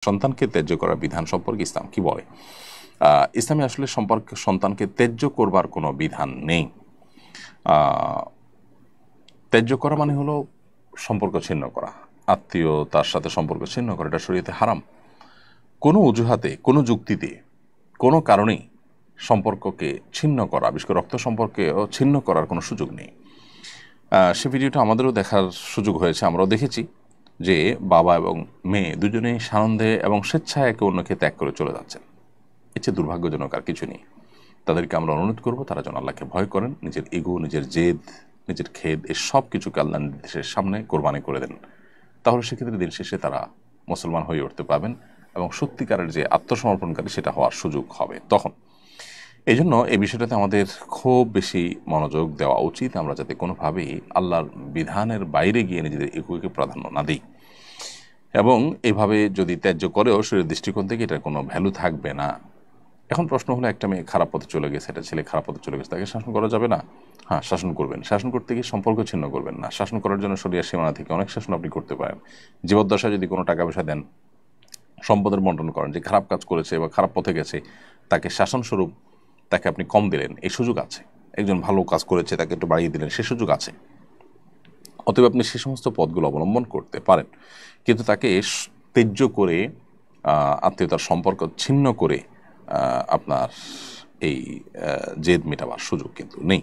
সন্তানকে ত্যায্য করার বিধান সম্পর্কে ইসলাম কি বলে? ইসলামে আসলে সম্পর্কে সন্তানকে ত্যায্য করবার কোনো বিধান নেই। ত্যায্য করা মানে হলো সম্পর্ক ছিন্ন করা, আত্মীয়তার সাথে সম্পর্ক ছিন্ন করা। এটা শরীয়তে হারাম। কোনো অজুহাতে, কোনো যুক্তিতে, কোনো কারণেই সম্পর্ককে ছিন্ন করা, বিশেষ করে রক্ত সম্পর্কেও ছিন্ন করার কোনো সুযোগ নেই। সে ভিডিওটা আমাদেরও দেখার সুযোগ হয়েছে, আমরাও দেখেছি যে বাবা এবং মেয়ে দুজনেই সানন্দে এবং স্বেচ্ছায় একে অন্যকে ত্যাগ করে চলে যাচ্ছেন। এর চেয়ে দুর্ভাগ্যজনক আর কিছু নেই। তাদেরকে আমরা অনুরোধ করব তারা যেন আল্লাহকে ভয় করেন, নিজের ইগো, নিজের জেদ, নিজের খেদ, এই সব কিছুকে আল্লাহর নির্দেশের সামনে কোরবানি করে দেন। তাহলে সেক্ষেত্রে দিন শেষে তারা মুসলমান হয়ে উঠতে পারবেন এবং সত্যিকারের যে আত্মসমর্পণকারী সেটা হওয়ার সুযোগ হবে তখন। এই জন্য এই বিষয়টাতে আমাদের খুব বেশি মনোযোগ দেওয়া উচিত, আমরা যাতে কোনোভাবেই আল্লাহর বিধানের বাইরে গিয়ে নিজেদের ইগোকে প্রাধান্য না দিই। এবং এভাবে যদি ত্যায্য করেও শরীরের দৃষ্টিকোণ থেকে এটার কোনো ভ্যালু থাকবে না। এখন প্রশ্ন হলো, একটা মেয়ে খারাপ পথে চলে গেছে, একটা ছেলে খারাপ পথে চলে গেছে, তাকে শাসন করা যাবে না? হ্যাঁ, শাসন করবেন। শাসন করতে গিয়ে সম্পর্ক ছিন্ন করবেন না। শাসন করার জন্য শরিয়ার সীমানা থেকে অনেক শাসন আপনি করতে পারেন। জীবদ্দশায় যদি কোনো টাকা পয়সা দেন, সম্পদের বন্টন করেন, যে খারাপ কাজ করেছে বা খারাপ পথে গেছে তাকে শাসনস্বরূপ তাকে আপনি কম দিলেন, এই সুযোগ আছে। একজন ভালো কাজ করেছে তাকে একটু বাড়িয়ে দিলেন, সে সুযোগ আছে। অতএব আপনি সে সমস্ত পথগুলো অবলম্বন করতে পারেন, কিন্তু তাকে ত্যায্য করে, আত্মীয়তার সম্পর্ক ছিন্ন করে আপনার এই জেদ মেটাবার সুযোগ কিন্তু নেই।